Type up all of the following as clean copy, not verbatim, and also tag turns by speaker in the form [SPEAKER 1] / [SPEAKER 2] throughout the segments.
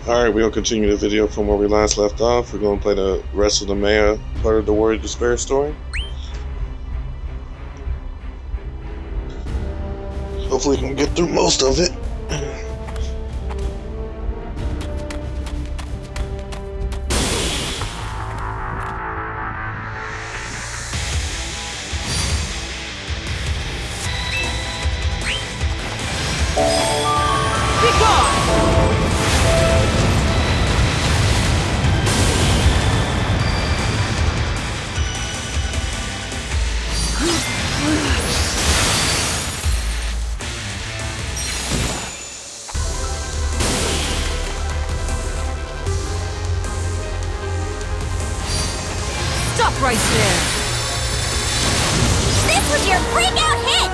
[SPEAKER 1] Alright, we're gonna continue the video from where we last left off. We're gonna play the rest of the Meia part of the Warrior Despair story. Hopefully we can get through most of it.
[SPEAKER 2] Stop right there!
[SPEAKER 3] This was your breakout hit!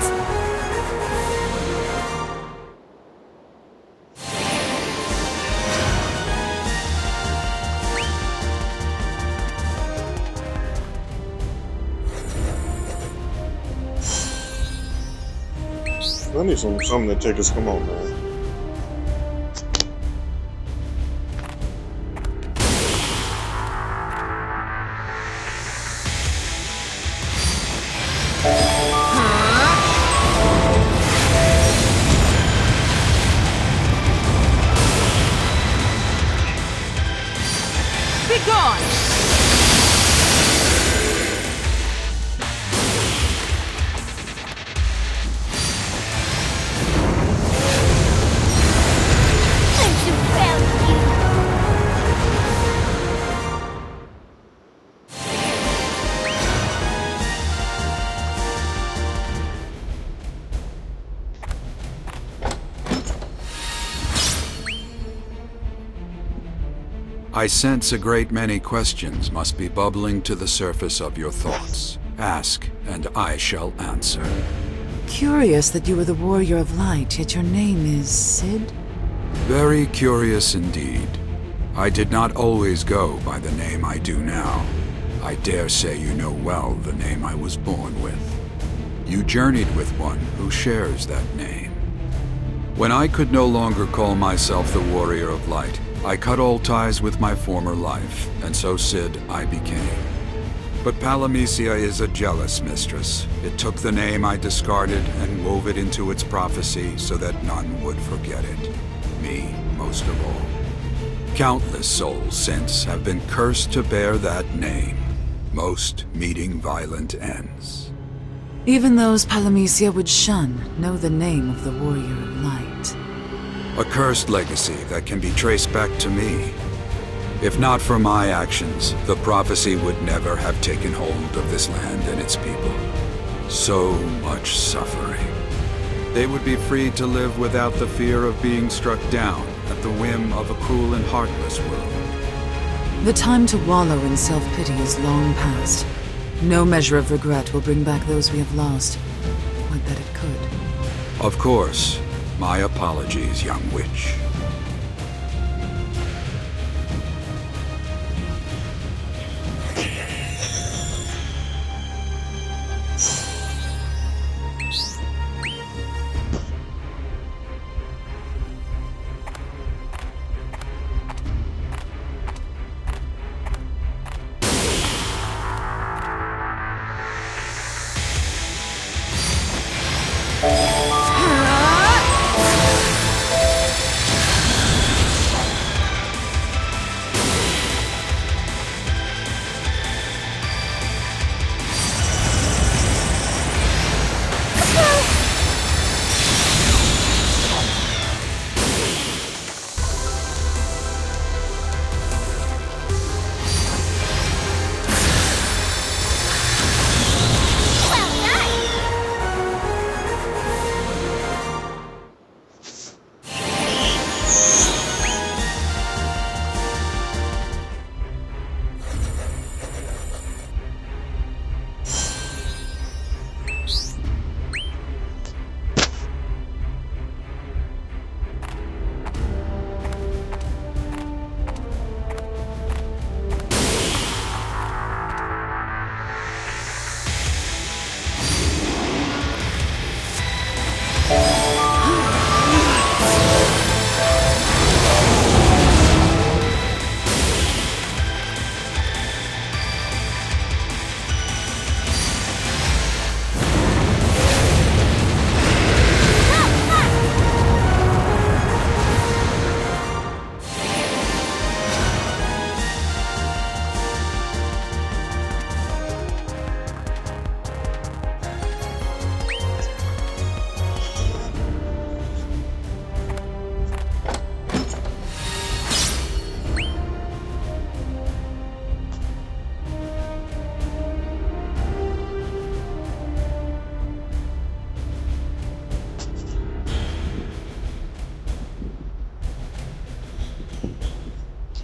[SPEAKER 1] I need something to take us. Come on, man.
[SPEAKER 2] Be gone!
[SPEAKER 4] I sense a great many questions must be bubbling to the surface of your thoughts. Ask, and I shall answer.
[SPEAKER 5] Curious that you are the Warrior of Light, yet your name is Sid?
[SPEAKER 4] Very curious indeed. I did not always go by the name I do now. I dare say you know well the name I was born with. You journeyed with one who shares that name. When I could no longer call myself the Warrior of Light, I cut all ties with my former life, and so Sid I became. But Palamisia is a jealous mistress. It took the name I discarded and wove it into its prophecy so that none would forget it. Me, most of all. Countless souls since have been cursed to bear that name, most meeting violent ends.
[SPEAKER 5] Even those Palamisia would shun know the name of the Warrior of Light.
[SPEAKER 4] A cursed legacy that can be traced back to me. If not for my actions, the prophecy would never have taken hold of this land and its people. So much suffering. They would be free to live without the fear of being struck down at the whim of a cruel and heartless world.
[SPEAKER 5] The time to wallow in self-pity is long past. No measure of regret will bring back those we have lost. Would that it could.
[SPEAKER 4] Of course. My apologies, young witch.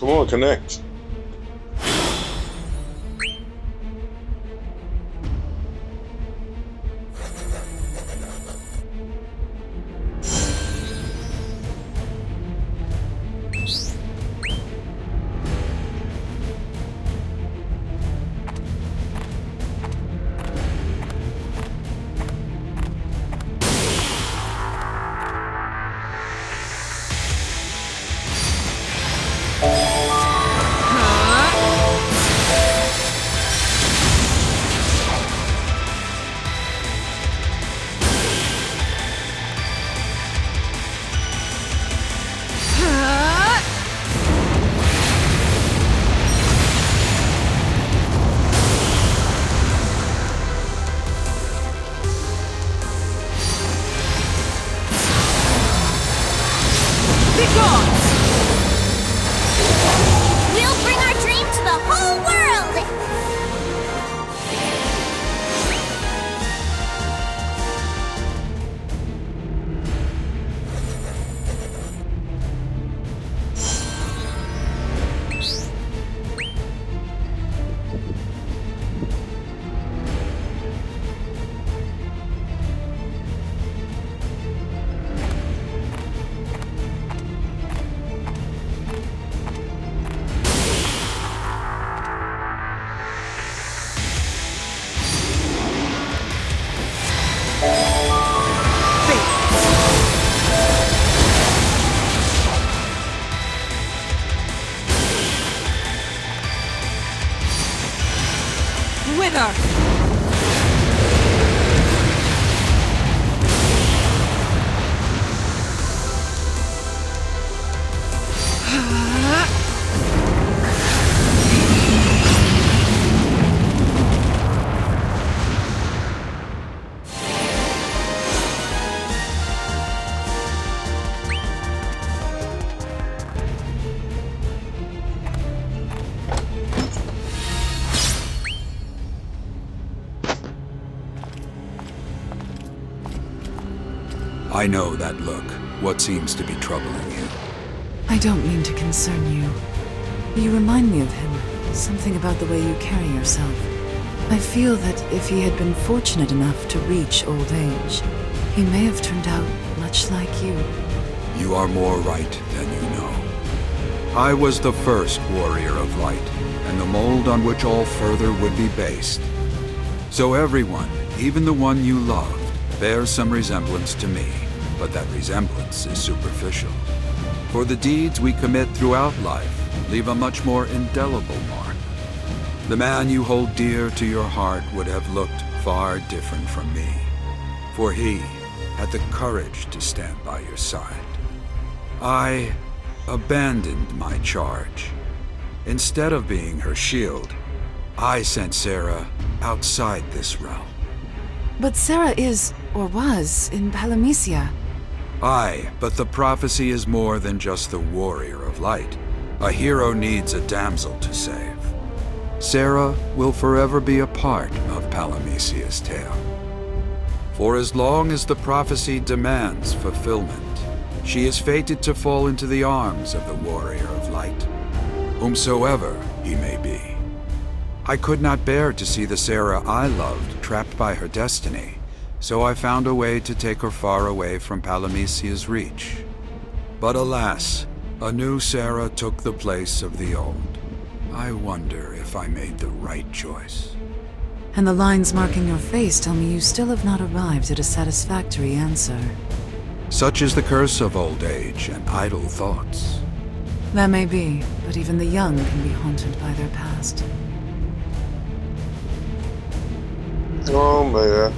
[SPEAKER 1] Come on, connect.
[SPEAKER 3] We'll bring our dream to the whole world!
[SPEAKER 2] Wither!
[SPEAKER 4] I know that look. What seems to be troubling you?
[SPEAKER 5] I don't mean to concern you. You remind me of him. Something about the way you carry yourself. I feel that if he had been fortunate enough to reach old age, he may have turned out much like you.
[SPEAKER 4] You are more right than you know. I was the first warrior of light, and the mold on which all further would be based. So everyone, even the one you loved, bears some resemblance to me, but that resemblance is superficial. For the deeds we commit throughout life leave a much more indelible mark. The man you hold dear to your heart would have looked far different from me, for he had the courage to stand by your side. I abandoned my charge. Instead of being her shield, I sent Sara outside this realm.
[SPEAKER 5] But Sara is, or was, in Palamecia.
[SPEAKER 4] Aye, but the prophecy is more than just the warrior of light. A hero needs a damsel to save. Sara will forever be a part of Palamecia's tale. For as long as the prophecy demands fulfillment, she is fated to fall into the arms of the warrior of light, whomsoever he may be. I could not bear to see the Sara I loved trapped by her destiny, so I found a way to take her far away from Palamecia's reach. But alas, a new Sara took the place of the old. I wonder if I made the right choice.
[SPEAKER 5] And the lines marking your face tell me you still have not arrived at a satisfactory answer.
[SPEAKER 4] Such is the curse of old age and idle thoughts.
[SPEAKER 5] That may be, but even the young can be haunted by their past.
[SPEAKER 1] Oh, man.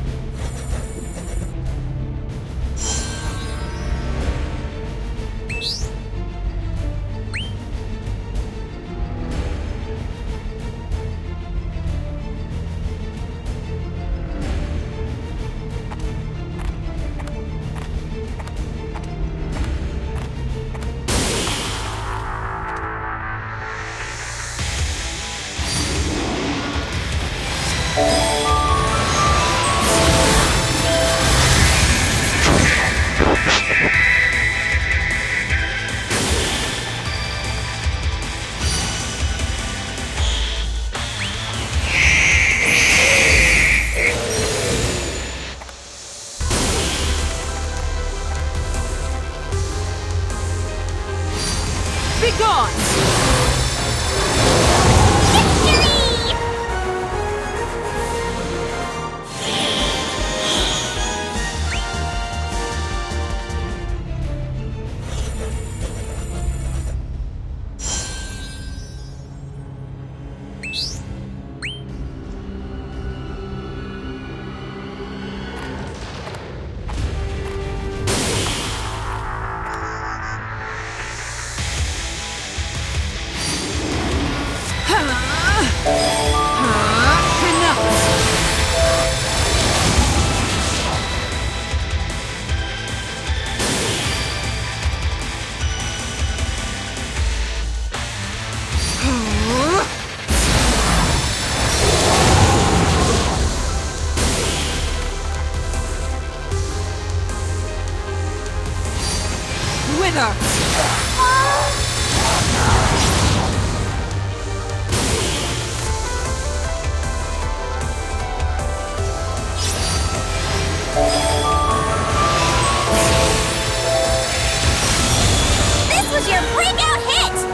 [SPEAKER 2] Be gone!
[SPEAKER 3] Victory! This was your breakout hit!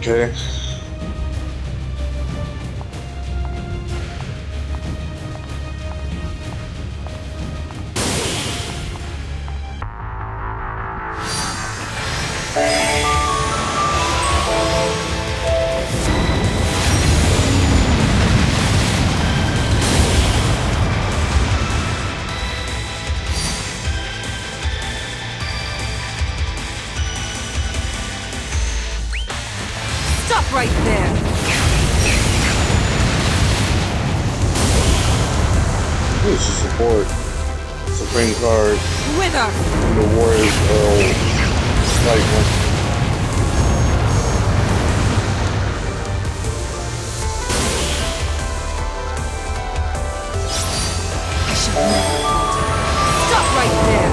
[SPEAKER 1] Okay.
[SPEAKER 2] Stop right there!
[SPEAKER 1] This is support. Supreme card.
[SPEAKER 2] Wither!
[SPEAKER 1] And the warriors fight one.
[SPEAKER 2] Stop right there!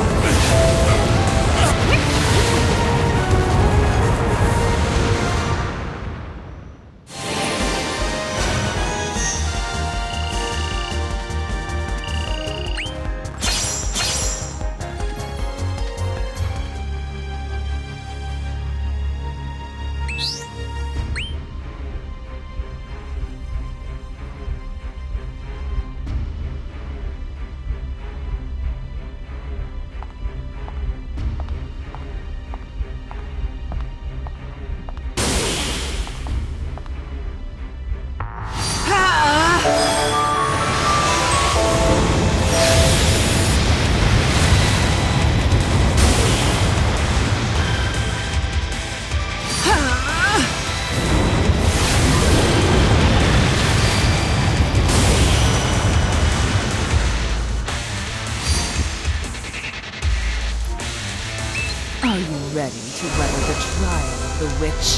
[SPEAKER 5] Are you ready to weather the trial of the witch?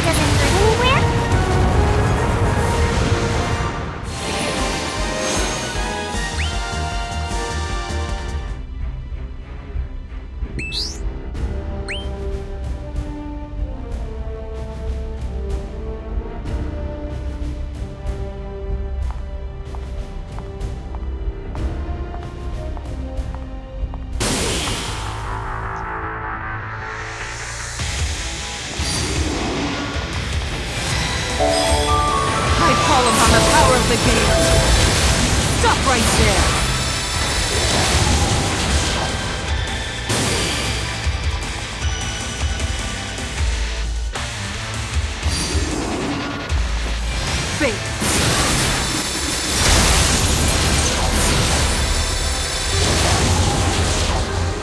[SPEAKER 3] Doesn't hurt anywhere?
[SPEAKER 2] I call upon the power of the gale! Stop right there! Fate!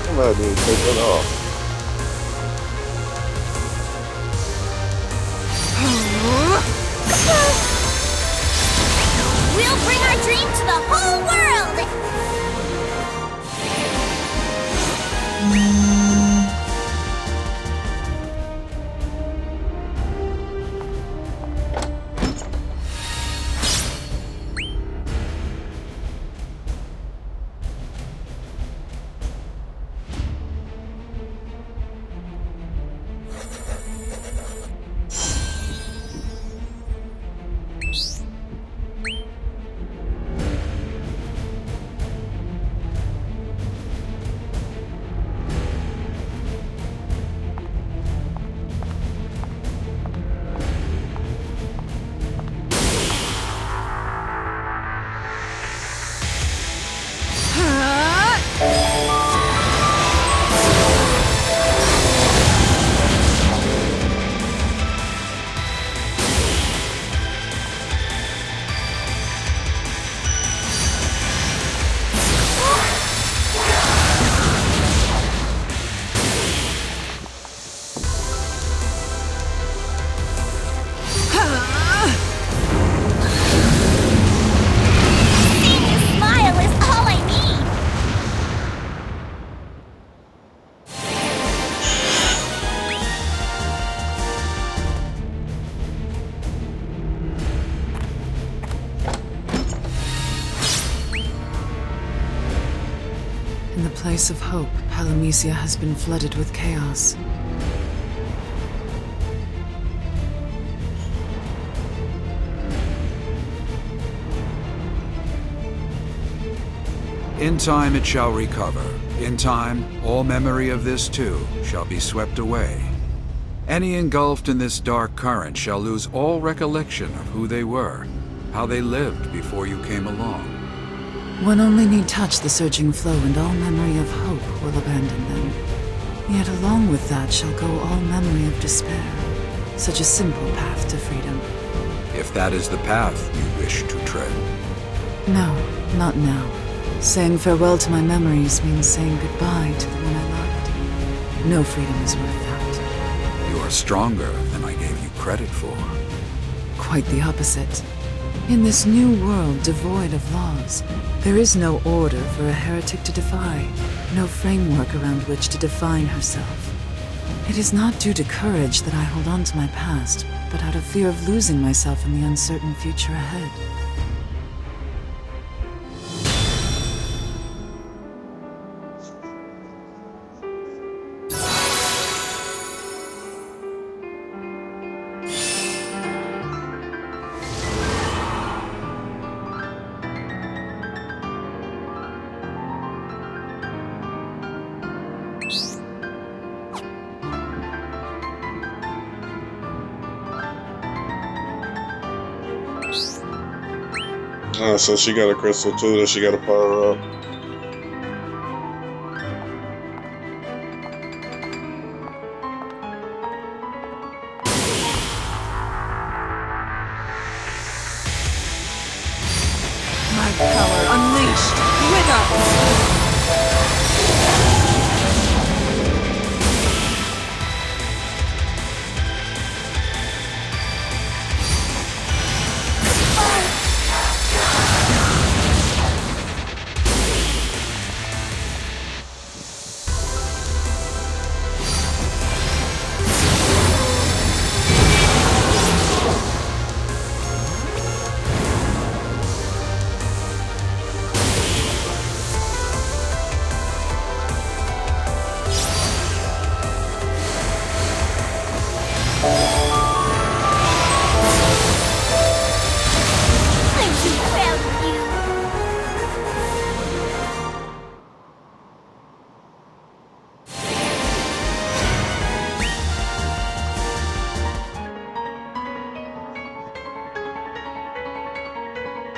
[SPEAKER 1] I'm not even take that off.
[SPEAKER 3] We'll bring our dream to the whole world! Seeing you smile is all I need!
[SPEAKER 5] In the place of hope, Palamecia has been flooded with chaos.
[SPEAKER 4] In time it shall recover. In time, all memory of this too shall be swept away. Any engulfed in this dark current shall lose all recollection of who they were, how they lived before you came along.
[SPEAKER 5] One only need touch the surging flow, and all memory of hope will abandon them. Yet along with that shall go all memory of despair. such a simple path to freedom.
[SPEAKER 4] If that is the path you wish to tread.
[SPEAKER 5] No, not now. Saying farewell to my memories means saying goodbye to the one I loved. No freedom is worth that.
[SPEAKER 4] You are stronger than I gave you credit for.
[SPEAKER 5] Quite the opposite. In this new world devoid of laws, there is no order for a heretic to defy, no framework around which to define herself. It is not due to courage that I hold on to my past, but out of fear of losing myself in the uncertain future ahead.
[SPEAKER 1] Oh, so she got a crystal too that she got to power up.
[SPEAKER 2] My power unleashed! Wither!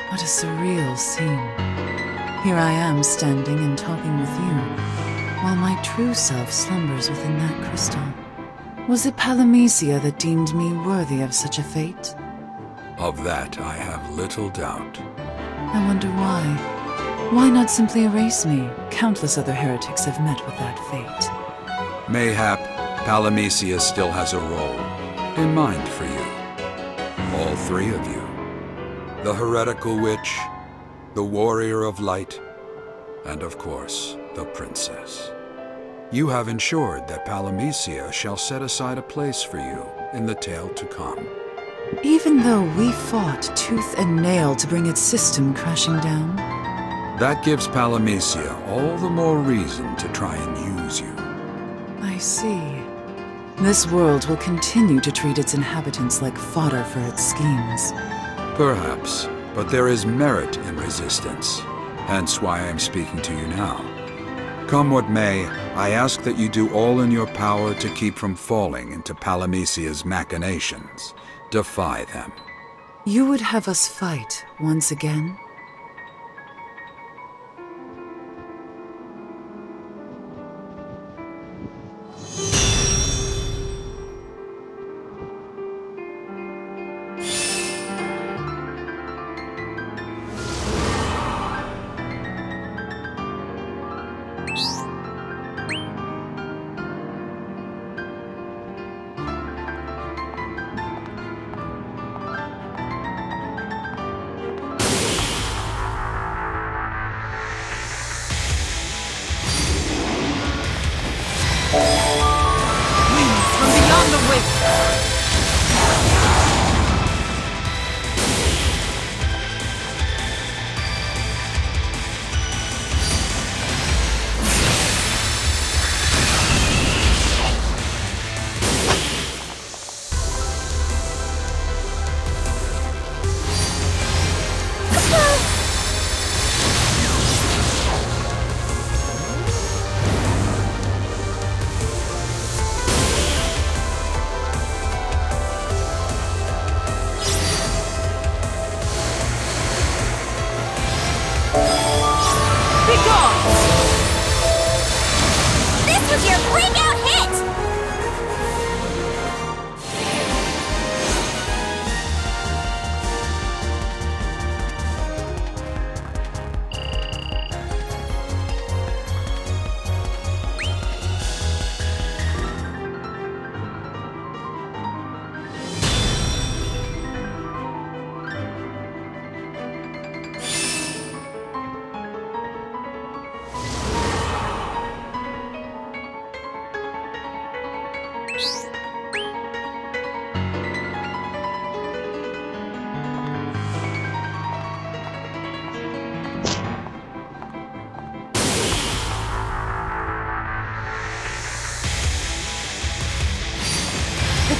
[SPEAKER 5] What a surreal scene. Here I am standing and talking with you, while my true self slumbers within that crystal. Was it Palamisia that deemed me worthy of such a fate?
[SPEAKER 4] Of that I have little doubt.
[SPEAKER 5] I wonder why. Why not simply erase me? Countless other heretics have met with that fate.
[SPEAKER 4] Mayhap Palamisia still has a role in mind for you. All three of you. The heretical witch, the warrior of light, and of course, the princess. You have ensured that Palamisia shall set aside a place for you in the tale to come.
[SPEAKER 5] Even though we fought tooth and nail to bring its system crashing down?
[SPEAKER 4] That gives Palamisia all the more reason to try and use you.
[SPEAKER 5] I see. This world will continue to treat its inhabitants like fodder for its schemes.
[SPEAKER 4] Perhaps, but there is merit in resistance, hence why I am speaking to you now. Come what may, I ask that you do all in your power to keep from falling into Palamisia's machinations. Defy them.
[SPEAKER 5] You would have us fight once again?
[SPEAKER 2] From beyond the wick!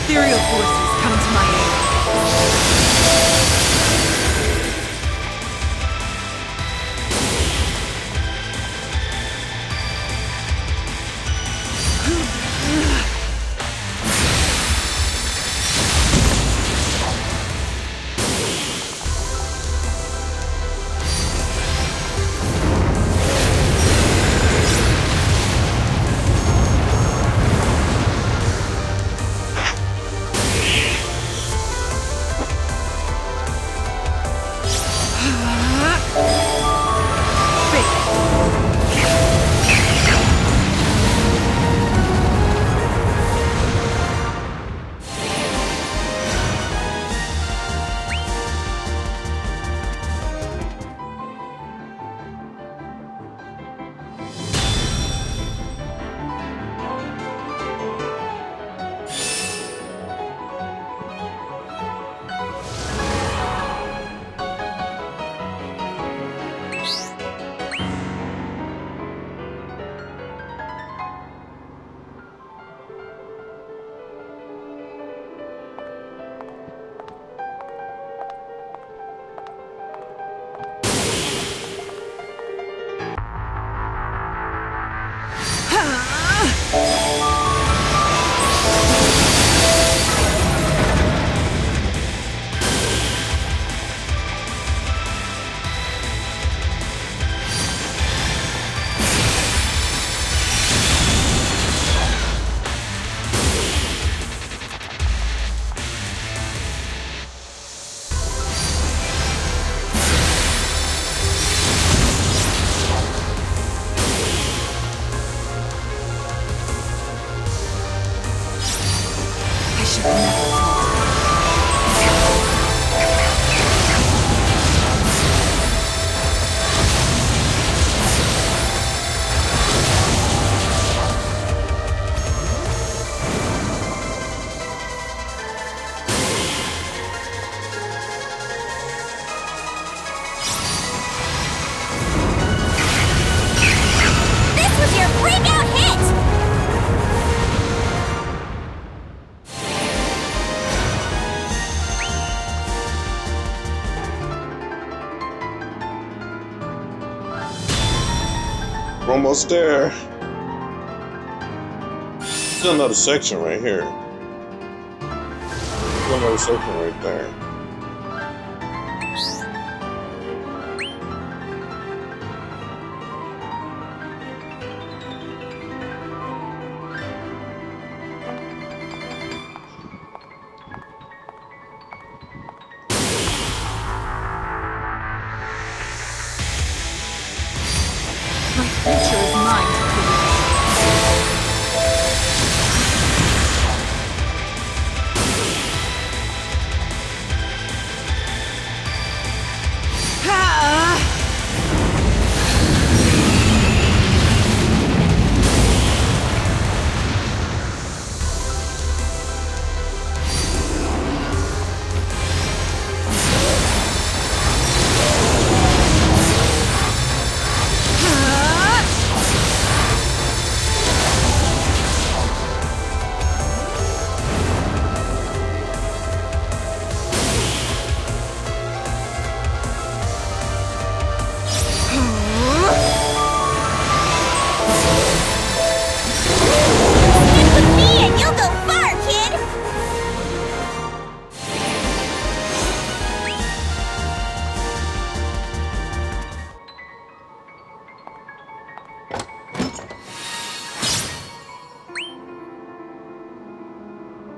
[SPEAKER 2] ethereal forces come to my aid.
[SPEAKER 3] This was your breakout hit!
[SPEAKER 1] We're almost there. Still another section right here. Still another section right there.
[SPEAKER 2] My future is mine to create.
[SPEAKER 3] Stick with me and you'll go far, kid!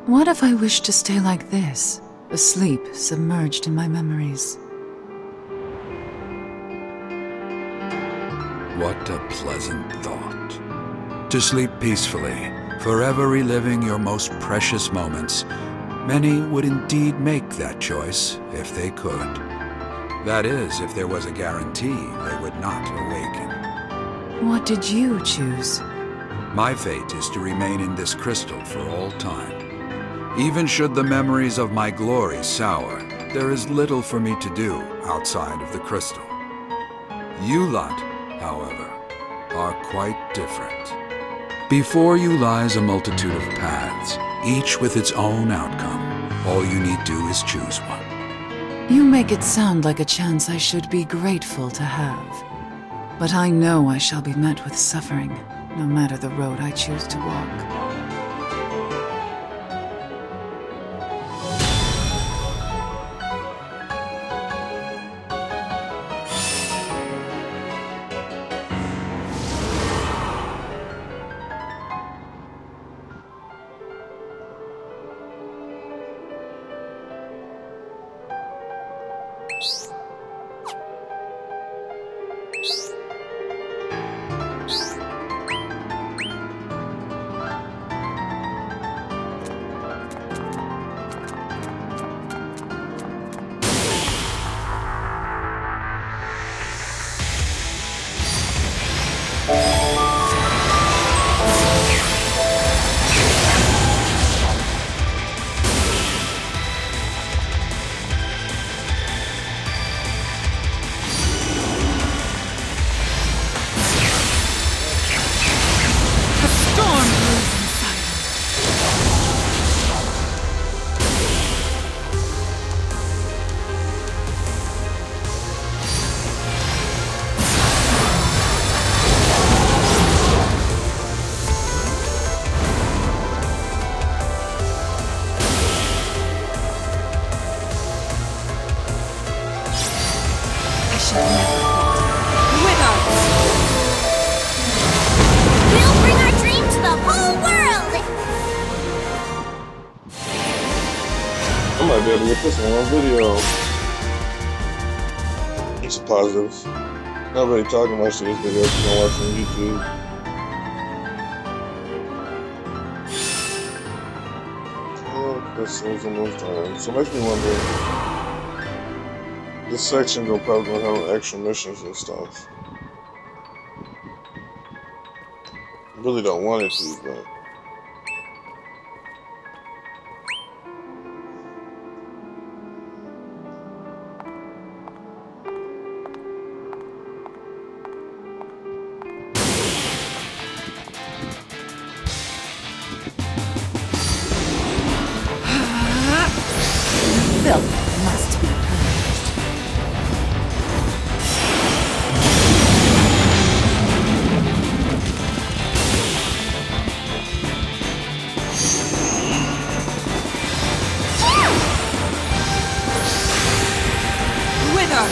[SPEAKER 5] What if I wished to stay like this, asleep, submerged in my memories?
[SPEAKER 4] What a pleasant thought. To sleep peacefully, forever reliving your most precious moments. Many would indeed make that choice if they could. That is, if there was a guarantee they would not awaken.
[SPEAKER 5] What did you choose?
[SPEAKER 4] My fate is to remain in this crystal for all time. Even should the memories of my glory sour, there is little for me to do outside of the crystal. You lot, however, are quite different. Before you lies a multitude of paths, each with its own outcome. All you need do is choose one.
[SPEAKER 5] You make it sound like a chance I should be grateful to have. But I know I shall be met with suffering, no matter the road I choose to walk.
[SPEAKER 3] We'll bring our dream to the whole world!
[SPEAKER 1] I might be able to get this one on video. It's a positive. Not really talking much to this video if you don't watch on YouTube. Crystals almost done. So it makes me wonder. This section will probably have extra missions and stuff. I really don't want it to, but.
[SPEAKER 5] Filth must be purged.
[SPEAKER 2] Wither!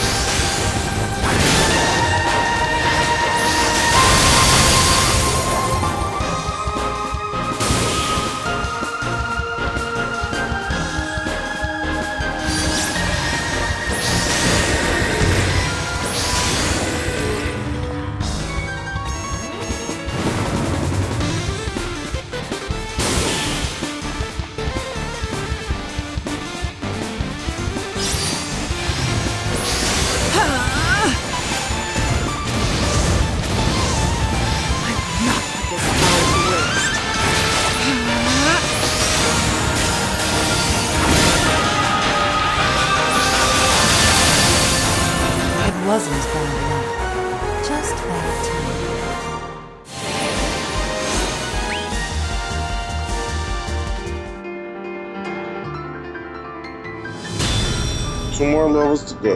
[SPEAKER 5] Wasn't bad luck, just bad timing.
[SPEAKER 1] 2 more levels to go.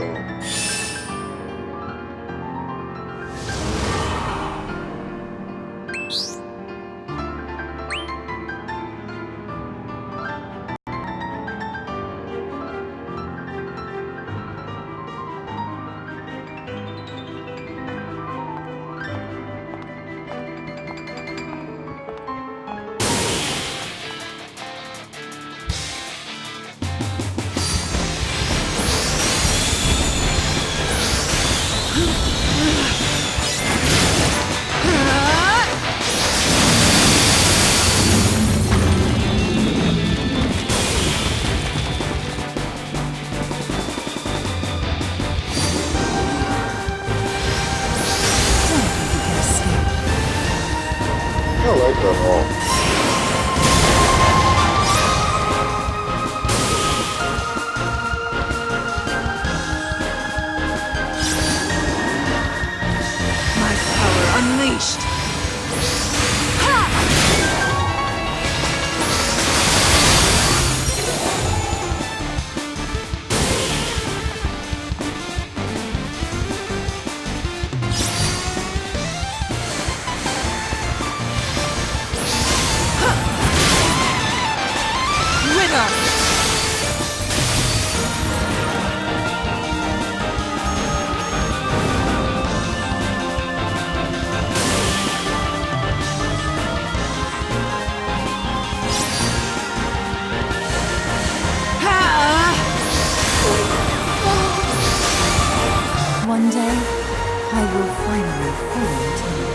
[SPEAKER 5] finally fully attained.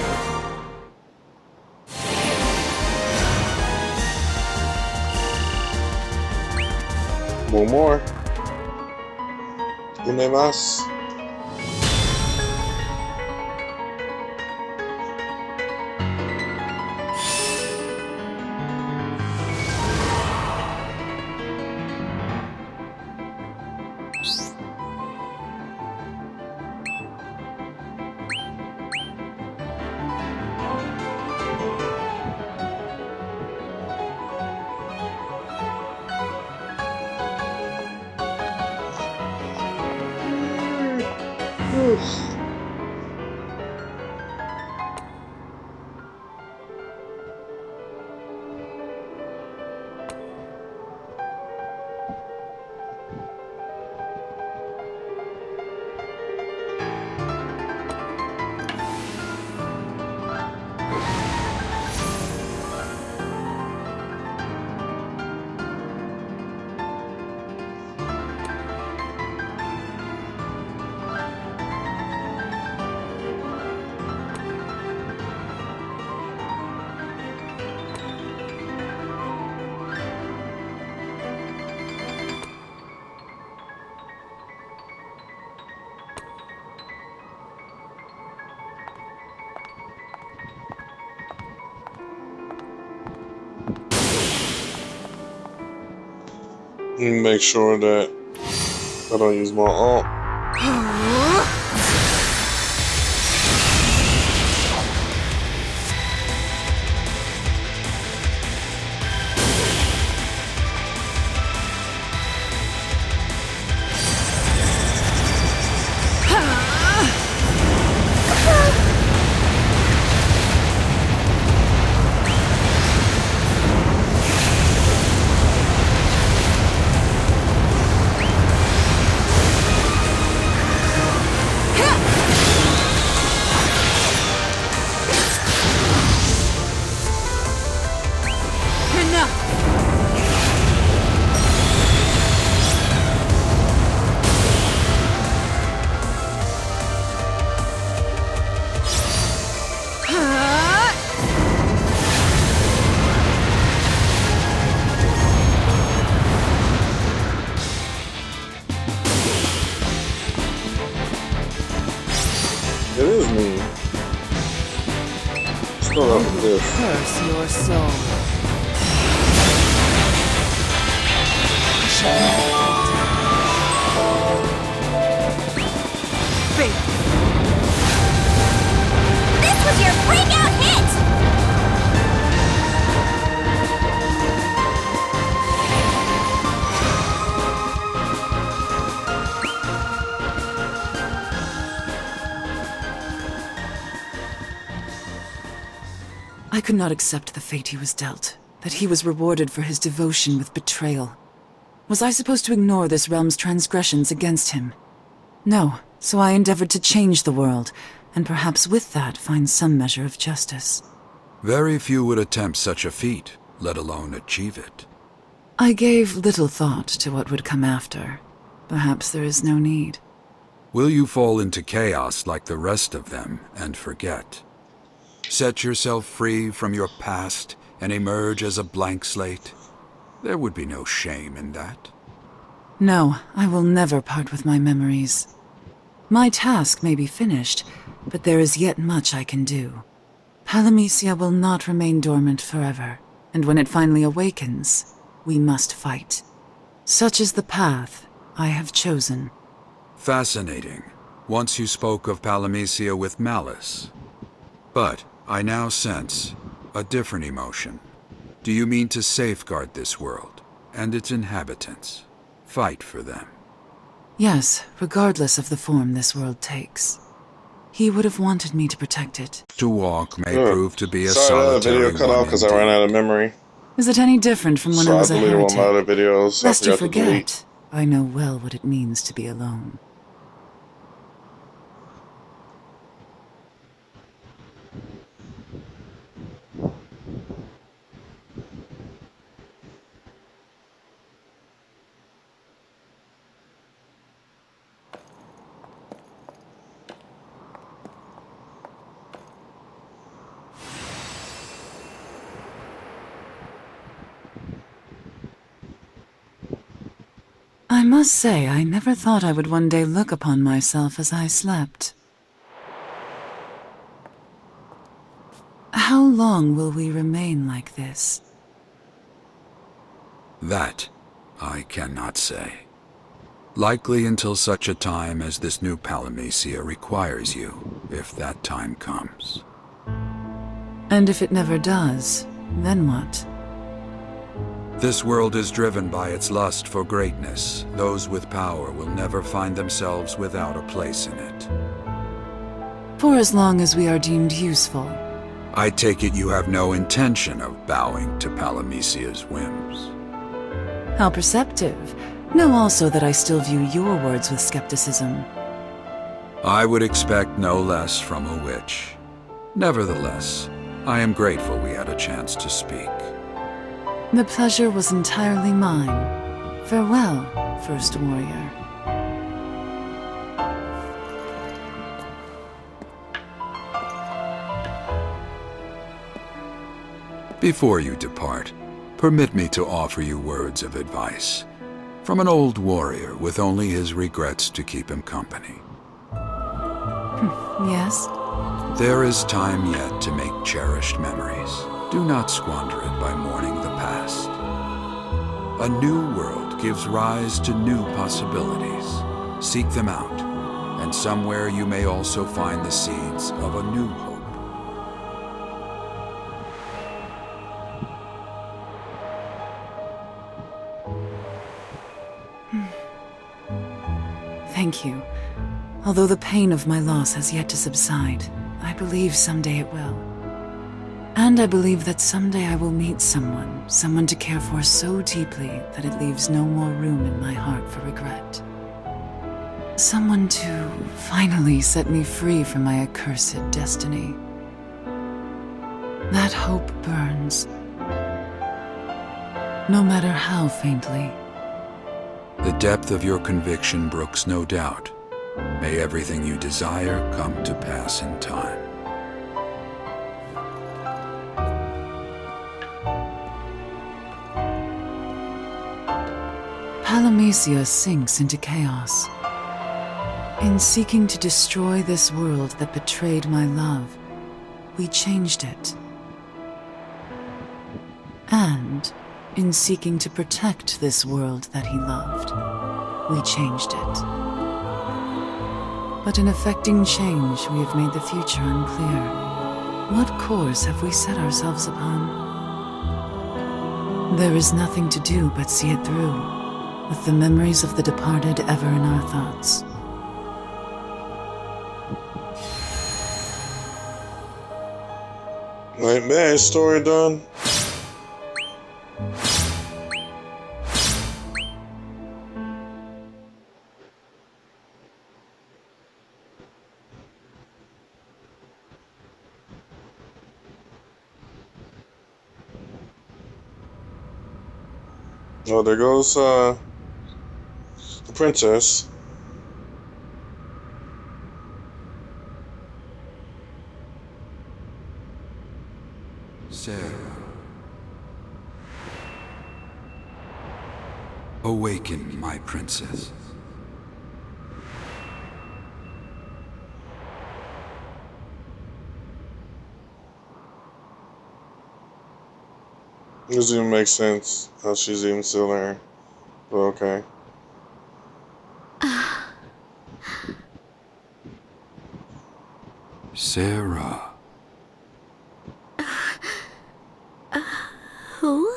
[SPEAKER 1] One more. Une más. Make sure that I don't use my ult. It is me. Start off with this.
[SPEAKER 5] Curse your soul.
[SPEAKER 3] This was your breakout hit!
[SPEAKER 5] I could not accept the fate he was dealt, that he was rewarded for his devotion with betrayal. Was I supposed to ignore this realm's transgressions against him? No, so I endeavored to change the world, and perhaps with that find some measure of justice.
[SPEAKER 4] Very few would attempt such a feat, let alone achieve it.
[SPEAKER 5] I gave little thought to what would come after. Perhaps there is no need.
[SPEAKER 4] Will you fall into chaos like the rest of them and forget? Set yourself free from your past and emerge as a blank slate? There would be no shame in that.
[SPEAKER 5] No, I will never part with my memories. My task may be finished, but there is yet much I can do. Palamisia will not remain dormant forever, and when it finally awakens, we must fight. Such is the path I have chosen.
[SPEAKER 4] Fascinating. Once you spoke of Palamisia with malice. But I now sense a different emotion. Do you mean to safeguard this world and its inhabitants? Fight for them?
[SPEAKER 5] Yes, regardless of the form this world takes. He would have wanted me to protect it.
[SPEAKER 4] To walk may prove to be a
[SPEAKER 1] Sorry, that
[SPEAKER 4] solitary
[SPEAKER 1] video cut off because I ran out of memory.
[SPEAKER 5] Is it any different from when
[SPEAKER 1] So
[SPEAKER 5] I was a
[SPEAKER 1] deleted one of my other
[SPEAKER 5] heretic?
[SPEAKER 1] videos. I
[SPEAKER 5] Lest you
[SPEAKER 1] forgot to delete.
[SPEAKER 5] forget, I know well what it means to be alone. must say, I never thought I would one day look upon myself as I slept. How long will we remain like this?
[SPEAKER 4] That I cannot say. Likely until such a time as this new Palamecia requires you, if that time comes.
[SPEAKER 5] And if it never does, then what?
[SPEAKER 4] This world is driven by its lust for greatness. Those with power will never find themselves without a place in it.
[SPEAKER 5] For as long as we are deemed useful.
[SPEAKER 4] I take it you have no intention of bowing to Palamecia's whims.
[SPEAKER 5] How perceptive. Know also that I still view your words with skepticism.
[SPEAKER 4] I would expect no less from a witch. Nevertheless, I am grateful we had a chance to speak.
[SPEAKER 5] The pleasure was entirely mine. Farewell, First Warrior.
[SPEAKER 4] Before you depart, permit me to offer you words of advice from an old warrior with only his regrets to keep him company.
[SPEAKER 5] Yes?
[SPEAKER 4] There is time yet to make cherished memories. Do not squander it by mourning the past. A new world gives rise to new possibilities. Seek them out, and somewhere you may also find the seeds of a new hope.
[SPEAKER 5] Thank you. Although the pain of my loss has yet to subside, I believe someday it will. And I believe that someday I will meet someone to care for so deeply that it leaves no more room in my heart for regret. Someone to finally set me free from my accursed destiny. That hope burns, no matter how faintly.
[SPEAKER 4] The depth of your conviction brooks no doubt. May everything you desire come to pass in time.
[SPEAKER 5] Palamecia sinks into chaos. In seeking to destroy this world that betrayed my love, we changed it. And in seeking to protect this world that he loved, we changed it. But in effecting change, we have made the future unclear. What course have we set ourselves upon? There is nothing to do but see it through, with the memories of the departed ever in our thoughts.
[SPEAKER 1] Right, man, story done. Oh, there goes the princess.
[SPEAKER 4] Sara. Awaken, my princess.
[SPEAKER 1] It doesn't even make sense how she's even still there. But okay.
[SPEAKER 4] Sara.
[SPEAKER 3] Who?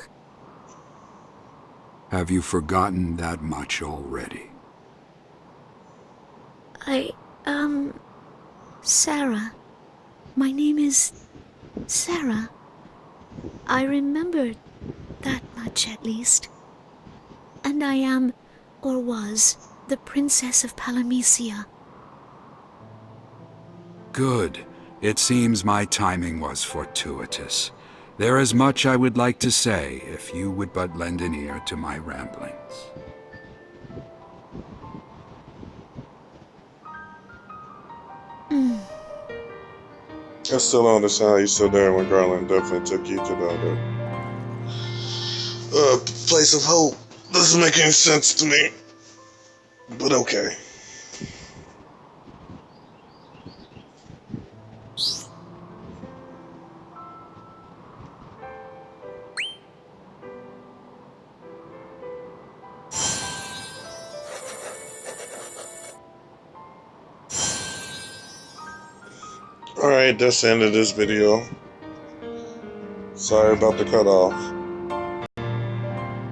[SPEAKER 4] Have you forgotten that much already?
[SPEAKER 3] Sara. My name is Sara. I remembered that much at least. And I am, or was, the Princess of Palamecia.
[SPEAKER 4] Good. It seems my timing was fortuitous. There is much I would like to say, if you would but lend an ear to my ramblings.
[SPEAKER 1] I still don't understand how you stood there when Garland definitely took you to the other place of hope. Doesn't make any sense to me. But okay. Alright, that's the end of this video. Sorry about the cutoff.